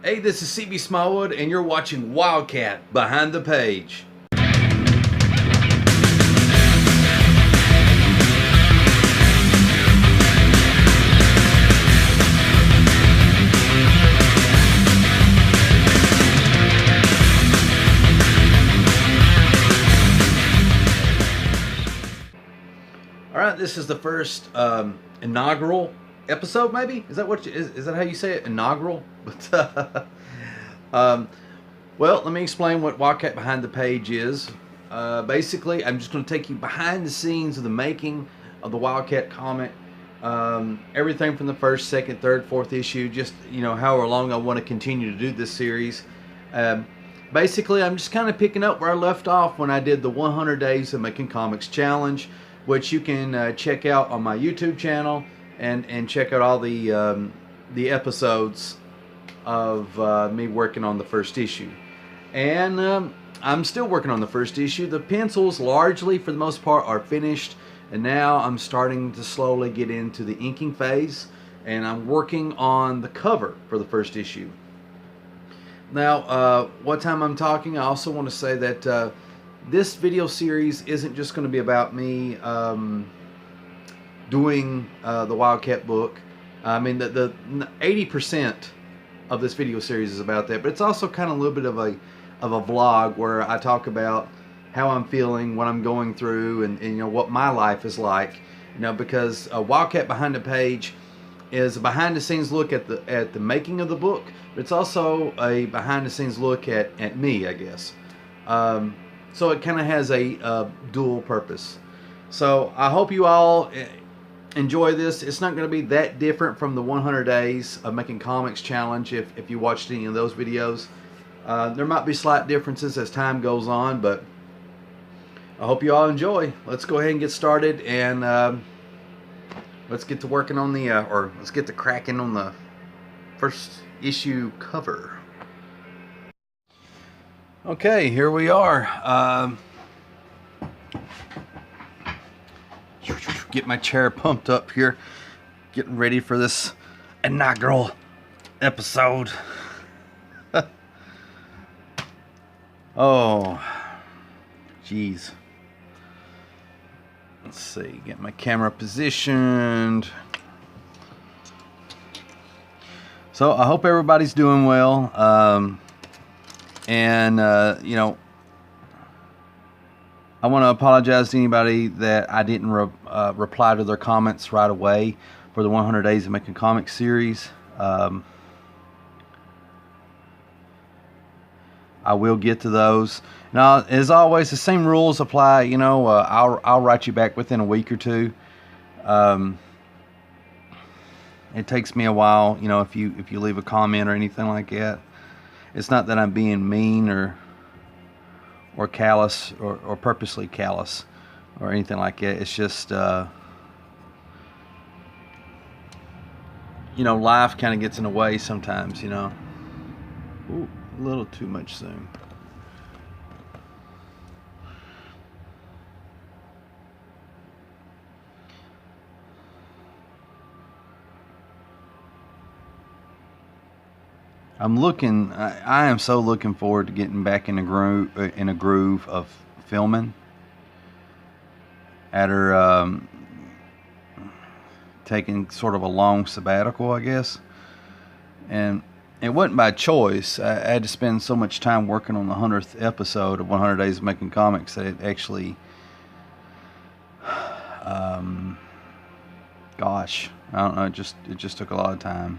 Hey, this is CB Smallwood, and you're watching Wildcat Behind the Page. All right, this is the first inaugural episode, maybe? Is that what is that how you say it? Inaugural? But well, let me explain what Wildcat Behind the Page is. Basically, I'm just going to take you behind the scenes of the making of the Wildcat comic. Everything from the first, second, third, fourth issue, just, you know, however long I want to continue to do this series. Basically, I'm just kind of picking up where I left off when I did the 100 Days of Making Comics Challenge, which you can check out on my YouTube channel and check out all the episodes of me working on the first issue. And I'm still working on the first issue. The pencils, largely for the most part, are finished, and now I'm starting to slowly get into the inking phase, and I'm working on the cover for the first issue. Now, what time I'm talking, I also want to say that this video series isn't just going to be about me doing the Wildcat book. I mean, the 80% of this video series is about that, but it's also kind of a little bit of a vlog where I talk about how I'm feeling, what I'm going through, and you know, what my life is like. You know, because Wildcat Behind the Page is a behind-the-scenes look at the making of the book, but it's also a behind-the-scenes look at me, I guess. So it kind of has a dual purpose. So I hope you all enjoy this. It's not going to be that different from the 100 Days of Making Comics Challenge if you watched any of those videos. There might be slight differences as time goes on, but I hope you all enjoy. Let's go ahead and get started, and let's get to working on the, or let's get to cracking on the first issue cover. Okay, here we are. Get my chair pumped up here, getting ready for this inaugural episode. Oh, jeez. Let's see, get my camera positioned. So I hope everybody's doing well. You know, I want to apologize to anybody that I didn't reply to their comments right away for the 100 Days of Making Comics series. I will get to those. Now, as always, the same rules apply. You know, I'll write you back within a week or two. It takes me a while, you know, if you leave a comment or anything like that. It's not that I'm being mean or callous or purposely callous or anything like that. It's just you know, life kind of gets in the way sometimes, you know. Ooh, a little too much zoom. I am so looking forward to getting back in a groove of filming. After taking sort of a long sabbatical, I guess. And it wasn't by choice. I had to spend so much time working on the 100th episode of 100 Days of Making Comics that it actually, gosh, I don't know, it just took a lot of time.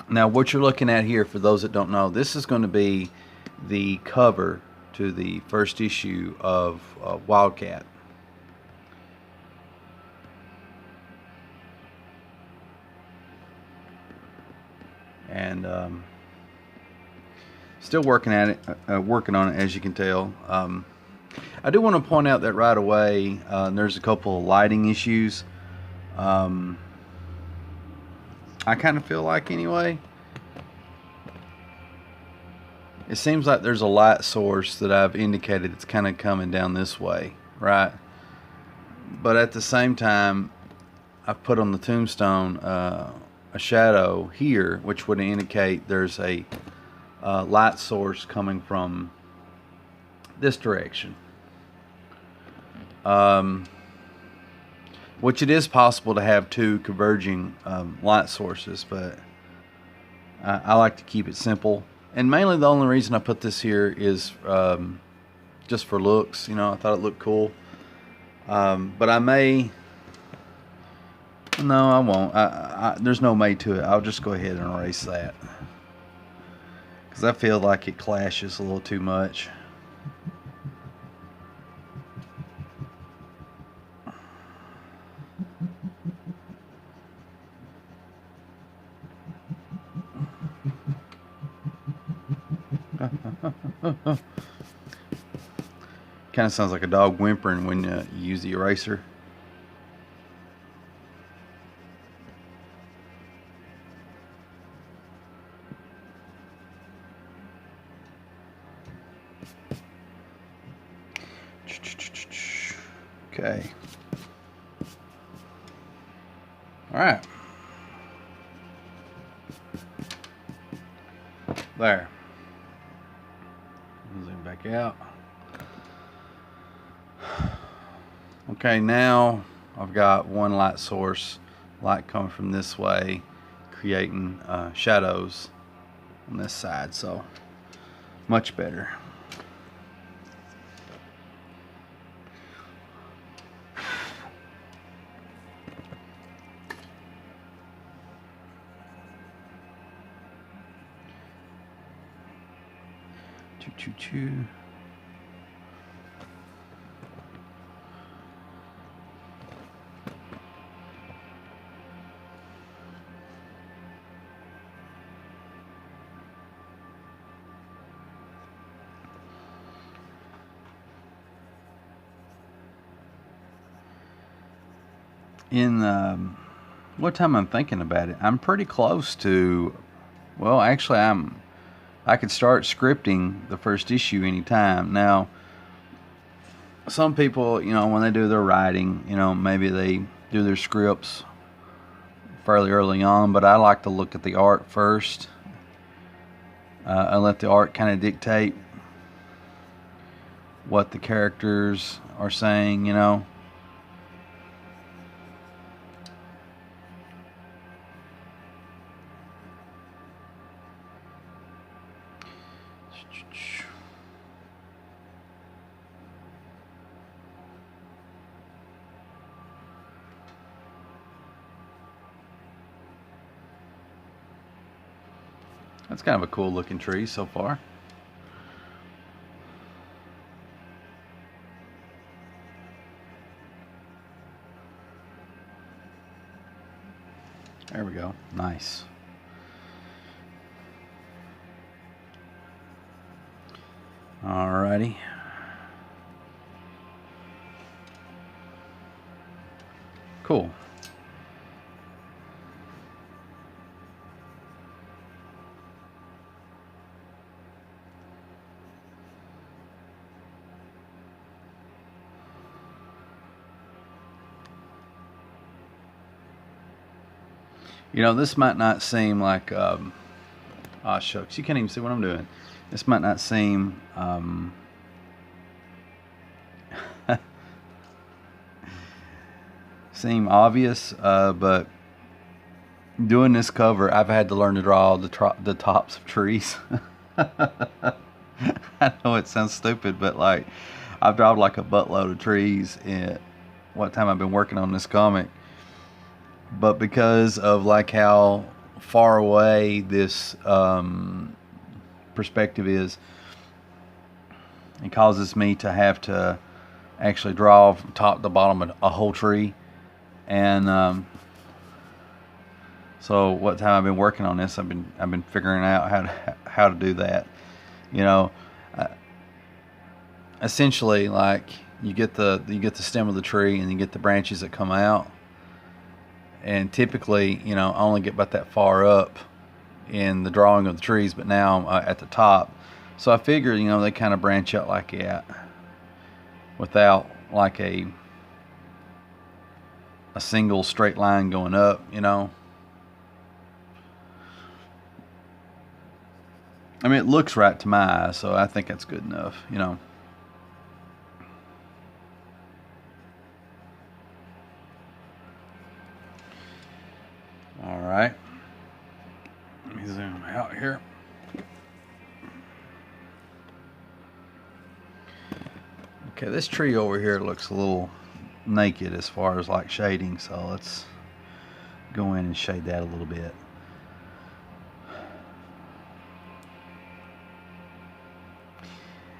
Now, what you're looking at here, for those that don't know, this is going to be the cover to the first issue of Wildcat. And still working at it, working on it, as you can tell. I do want to point out that right away, there's a couple of lighting issues. I kind of feel like, anyway, it seems like there's a light source that I've indicated it's kind of coming down this way, right? but at the same time, I've put on the tombstone a shadow here, which would indicate there's a light source coming from this direction. Which it is possible to have two converging light sources, but I like to keep it simple. And mainly the only reason I put this here is just for looks. You know, I thought it looked cool. But I may... No, I won't. There's no may to it. I'll just go ahead and erase that, because I feel like it clashes a little too much. Kind of sounds like a dog whimpering when you use the eraser. Okay. All right. There. Zoom back out. Okay, now I've got one light source, light coming from this way, creating shadows on this side, so much better. Choo-choo-choo. In what time I'm thinking about it, I'm pretty close to, well, actually I could start scripting the first issue anytime. Now, some people, you know, when they do their writing, you know, maybe they do their scripts fairly early on, but I like to look at the art first and let the art kind of dictate what the characters are saying, you know. That's kind of a cool looking tree so far. There we go. Nice. Alrighty. Cool. You know, this might not seem like, oh shucks, you can't even see what I'm doing. This might not seem, seem obvious, but doing this cover, I've had to learn to draw the tops of trees. I know it sounds stupid, but like, I've drawn like a buttload of trees in what time I've been working on this comic. But because of like how far away this perspective is, it causes me to have to actually draw from top to bottom a whole tree. And so what time I've been working on this, I've been figuring out how to do that. You know, essentially, like you get the stem of the tree and you get the branches that come out. And typically, you know, I only get about that far up in the drawing of the trees, but now I'm at the top. So I figured, you know, they kind of branch out like that without like a a single straight line going up, you know. I mean, it looks right to my eye, so I think that's good enough, you know. All right. Let me zoom out here. Okay, this tree over here looks a little naked as far as like shading, so let's go in and shade that a little bit.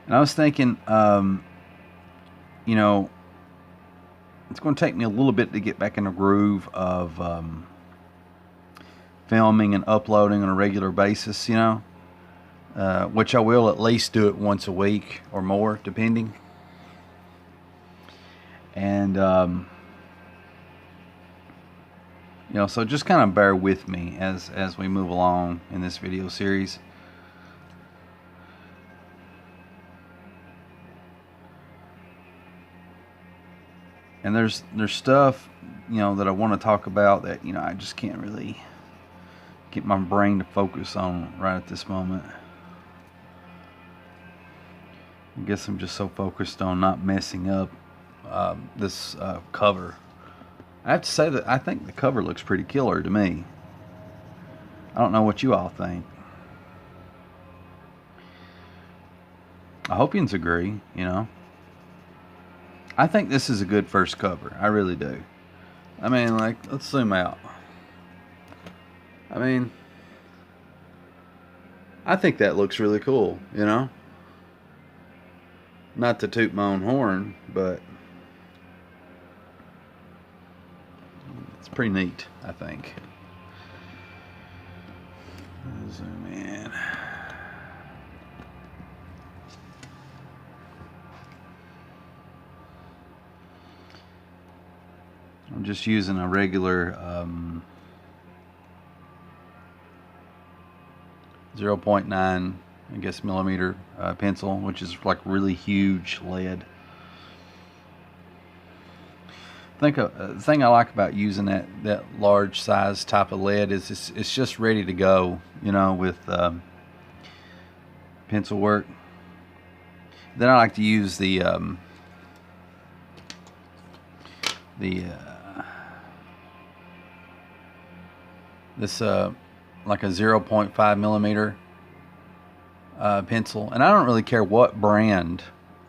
And I was thinking, you know, it's going to take me a little bit to get back in the groove of filming and uploading on a regular basis, you know, which I will at least do it once a week or more, depending. And, you know, so just kind of bear with me as we move along in this video series. And there's stuff, you know, that I want to talk about that, you know, I just can't really get my brain to focus on right at this moment. I guess I'm just so focused on not messing up this cover. I have to say that I think the cover looks pretty killer to me. I don't know what you all think. I hope you agree, you know. I think this is a good first cover. I really do. I mean, like, let's zoom out. I mean, I think that looks really cool, you know. Not to toot my own horn, but it's pretty neat, I think. Zoom in. I'm just using a regular 0.9, I guess, millimeter pencil, which is like really huge lead. I think the thing I like about using that large size type of lead is it's just ready to go, you know, with pencil work. Then I like to use this like a 0.5 millimeter pencil, and I don't really care what brand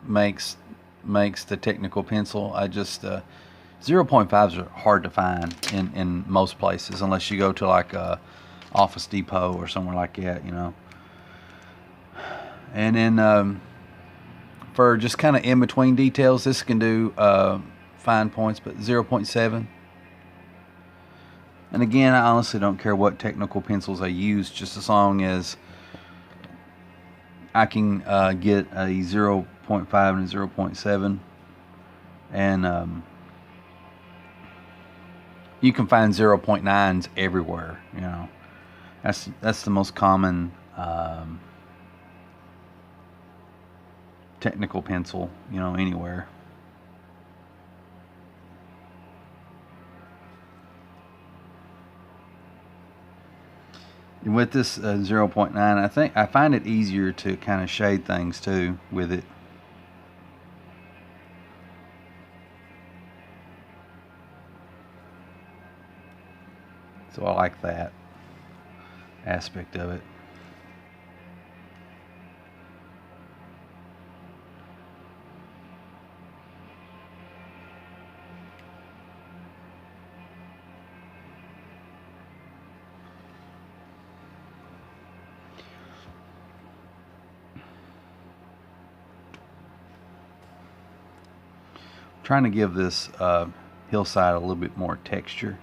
makes the technical pencil. I just 0.5s are hard to find in most places, unless you go to like a Office Depot or somewhere like that, you know. And then for just kind of in between details, this can do fine points, but 0.7. And again, I honestly don't care what technical pencils I use, just as long as I can get a 0.5 and a 0.7. And you can find 0.9s everywhere, you know. That's the most common technical pencil, you know, anywhere. And with this 0.9, I find it easier to kind of shade things too with it. So I like that aspect of it. Trying to give this hillside a little bit more texture.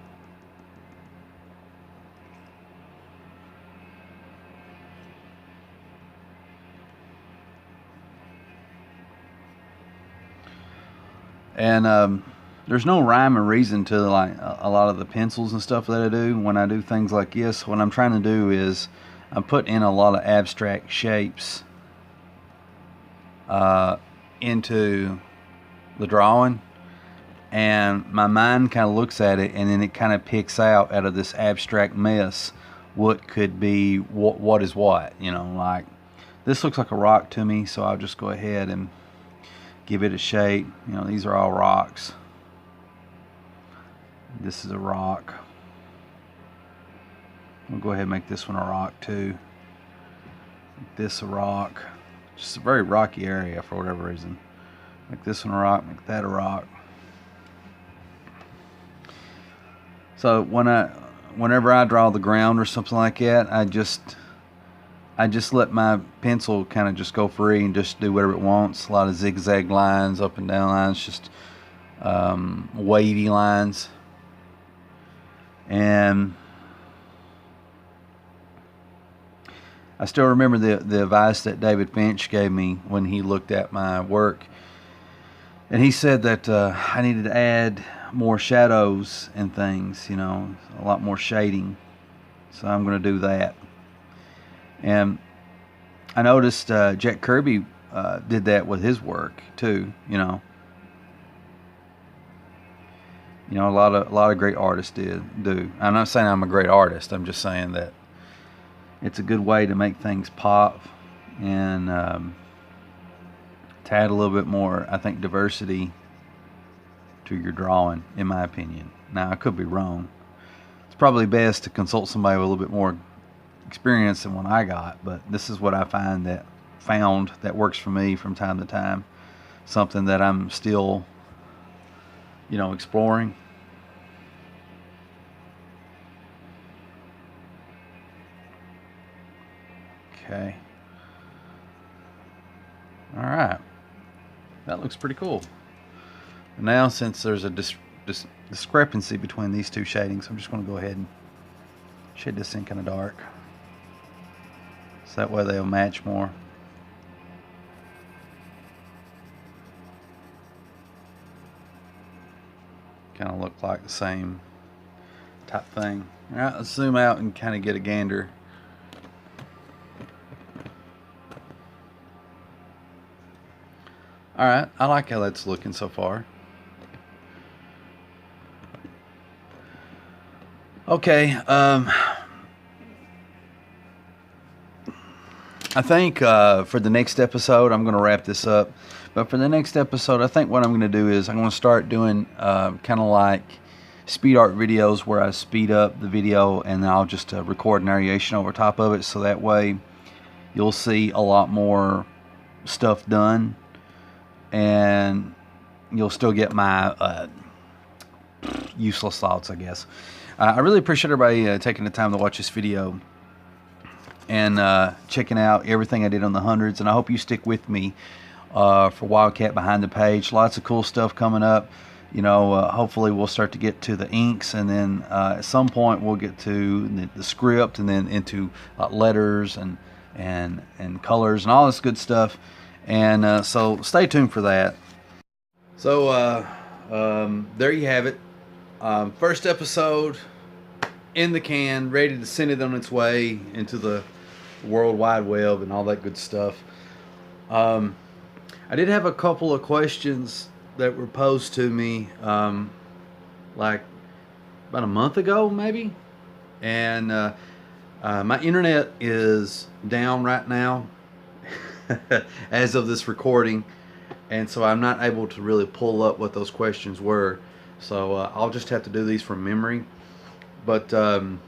And there's no rhyme or reason to like a lot of the pencils and stuff that I do when I do things like this. What I'm trying to do is I'm putting in a lot of abstract shapes into the drawing, and my mind kind of looks at it, and then it kind of picks out of this abstract mess what could be what is what, you know. Like, this looks like a rock to me, so I'll just go ahead and give it a shape. You know, these are all rocks. This is a rock. We'll go ahead and make this one a rock too. Make this a rock. Just a very rocky area for whatever reason. Make this one a rock, make that a rock. So whenever I draw the ground or something like that, I just let my pencil kind of just go free and just do whatever it wants. A lot of zigzag lines, up and down lines, just wavy lines. And I still remember the advice that David Finch gave me when he looked at my work. And he said that I needed to add more shadows and things, you know, a lot more shading. So I'm going to do that. And I noticed Jack Kirby did that with his work too, you know. You know, a lot of great artists do. I'm not saying I'm a great artist. I'm just saying that it's a good way to make things pop and to add a little bit more, I think, diversity to your drawing, in my opinion. Now, I could be wrong. It's probably best to consult somebody with a little bit more experience than what I got, but this is what I found that works for me from time to time. Something that I'm still, you know, exploring. Okay. All right. That looks pretty cool. Now, since there's a discrepancy between these two shadings, I'm just going to go ahead and shade this in kind of dark, so that way they'll match more. Kind of look like the same type thing. All right, let's zoom out and kind of get a gander. All right, I like how that's looking so far. Okay, I think for the next episode, I'm going to wrap this up. But for the next episode, I think what I'm going to do is I'm going to start doing kind of like speed art videos where I speed up the video and then I'll just record narration over top of it, so that way you'll see a lot more stuff done and you'll still get my useless thoughts, I guess. I really appreciate everybody taking the time to watch this video and checking out everything I did on the hundreds, and I hope you stick with me for Wildcat Behind the Page. Lots of cool stuff coming up. You know, hopefully we'll start to get to the inks, and then at some point we'll get to the script, and then into letters and colors and all this good stuff. And so stay tuned for that. So there you have it. First episode in the can, ready to send it on its way into the World Wide Web and all that good stuff. I did have a couple of questions that were posed to me like about a month ago maybe, and my internet is down right now as of this recording, and so I'm not able to really pull up what those questions were, so I'll just have to do these from memory. But the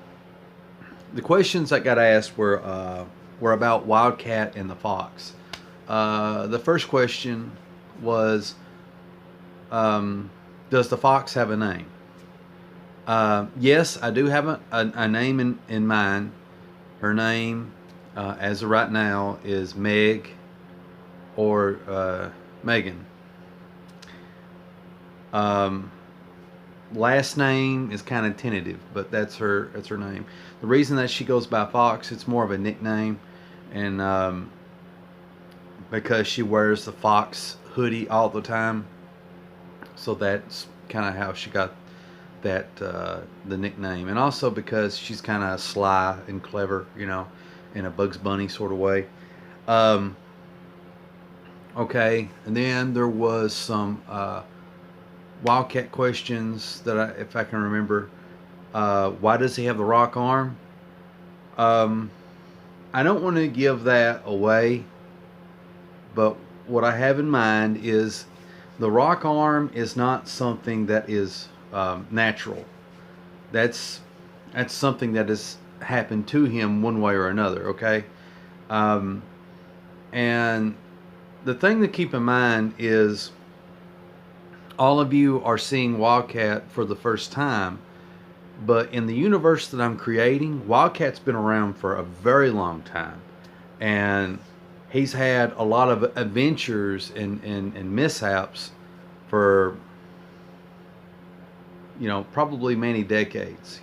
questions that got asked were about Wildcat and the fox. The first question was, does the fox have a name? Yes, I do have a name in mind. Her name, as of right now, is Meg or Megan. Last name is kind of tentative, but that's her name. The reason that she goes by Fox, it's more of a nickname, and because she wears the Fox hoodie all the time, so that's kind of how she got that the nickname. And also because she's kind of sly and clever, you know, in a Bugs Bunny sort of way. Okay, and then there was some Wildcat questions that if I can remember. Why does he have the rock arm? Um, I don't want to give that away, but what I have in mind is the rock arm is not something that is natural. That's something that has happened to him one way or another. Okay, um, and the thing to keep in mind is all of you are seeing Wildcat for the first time, but in the universe that I'm creating, Wildcat's been around for a very long time, and he's had a lot of adventures and mishaps for, probably many decades,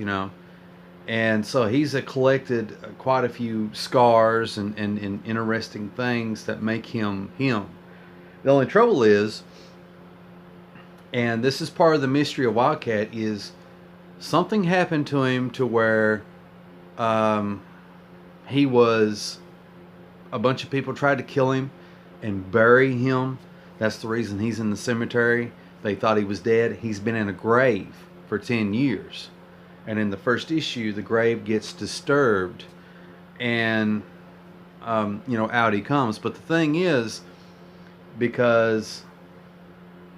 and so he's collected quite a few scars and interesting things that make him him. The only trouble is, and this is part of the mystery of Wildcat, is something happened to him to where he was, a bunch of people tried to kill him and bury him. That's the reason he's in the cemetery. They thought he was dead. He's been in a grave for 10 years. And in the first issue, the grave gets disturbed, and out he comes. But the thing is, because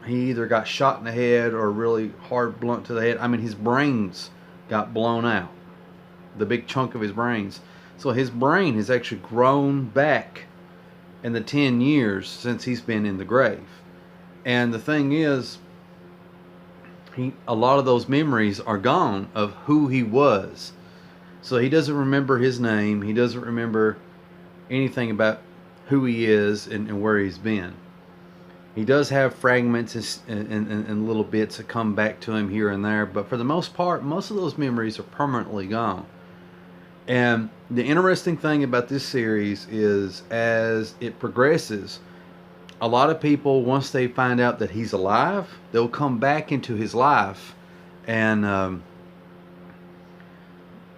he either got shot in the head or really hard blunt to the head. I mean, his brains got blown out, the big chunk of his brains. So his brain has actually grown back in the 10 years since he's been in the grave. And the thing is, a lot of those memories are gone of who he was. So he doesn't remember his name. He doesn't remember anything about who he is and where he's been. He does have fragments and little bits that come back to him here and there, but for the most part, most of those memories are permanently gone. And the interesting thing about this series is, as it progresses, a lot of people, once they find out that he's alive, they'll come back into his life, and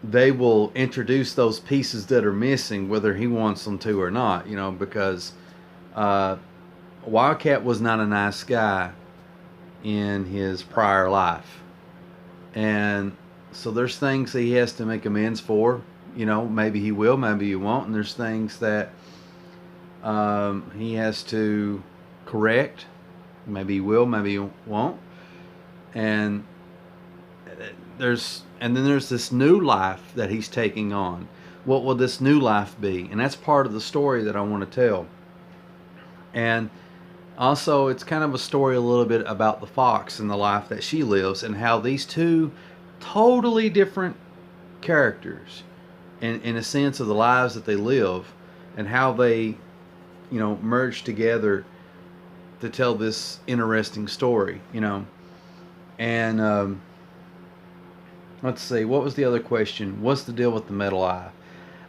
they will introduce those pieces that are missing, whether he wants them to or not, because Wildcat was not a nice guy in his prior life. And so there's things that he has to make amends for. Maybe he will, maybe he won't. And there's things that he has to correct. Maybe he will, maybe he won't. And then there's this new life that he's taking on. What will this new life be? And that's part of the story that I want to tell. And also, it's kind of a story a little bit about the fox and the life that she lives, and how these two totally different characters, in a sense of the lives that they live, and how they, merge together to tell this interesting story, And let's see, what was the other question? What's the deal with the metal eye?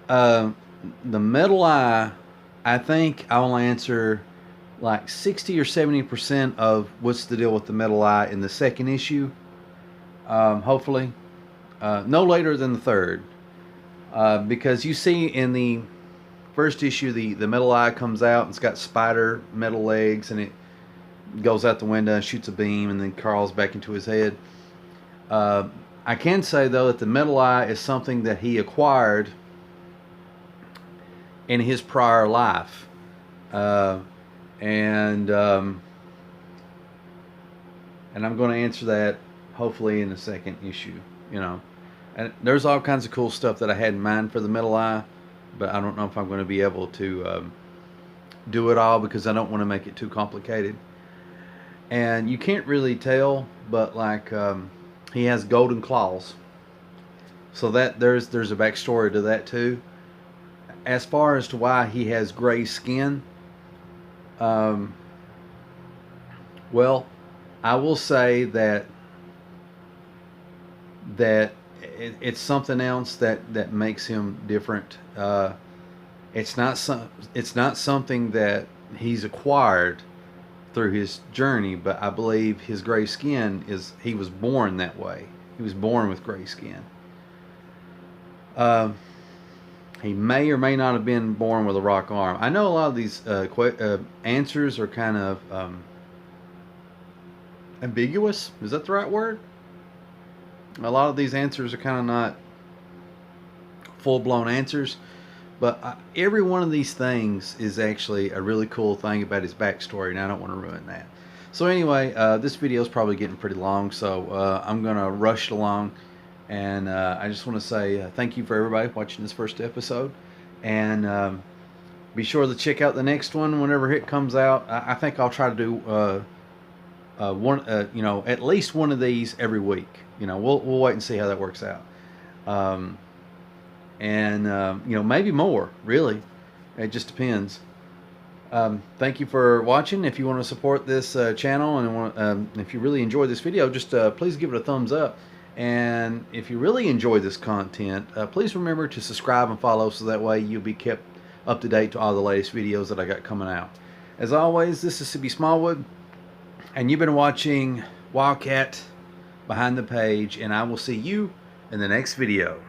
The metal eye, I think I will answer like 60 or 70% of what's the deal with the metal eye in the second issue. Hopefully. No later than the third. Because you see in the first issue, the metal eye comes out, and it's got spider metal legs, and it goes out the window and shoots a beam and then crawls back into his head. I can say, though, that the metal eye is something that he acquired in his prior life. And I'm going to answer that hopefully in the second issue, And there's all kinds of cool stuff that I had in mind for the metal eye, but I don't know if I'm going to be able to do it all, because I don't want to make it too complicated. And you can't really tell, but like he has golden claws, so that there's a backstory to that too. As far as to why he has gray skin, well, I will say that it's something else that makes him different. It's not something that he's acquired through his journey, but I believe his gray skin he was born that way. He was born with gray skin. He may or may not have been born with a rock arm. I know a lot of these answers are kind of ambiguous. Is that the right word? A lot of these answers are kind of not full-blown answers, but every one of these things is actually a really cool thing about his backstory, and I don't want to ruin that. So anyway, this video is probably getting pretty long, so I'm going to rush it along, and I just want to say thank you for everybody watching this first episode, and be sure to check out the next one whenever it comes out. I think I'll try to do one, at least one of these every week. We'll wait and see how that works out. Maybe more. Really, it just depends. Thank you for watching. If you want to support this channel and if you really enjoyed this video, just please give it a thumbs up. And if you really enjoy this content, please remember to subscribe and follow, so that way you'll be kept up to date to all the latest videos that I got coming out. As always, this is CB Smallwood, and you've been watching Wildcat Behind the Page, and I will see you in the next video.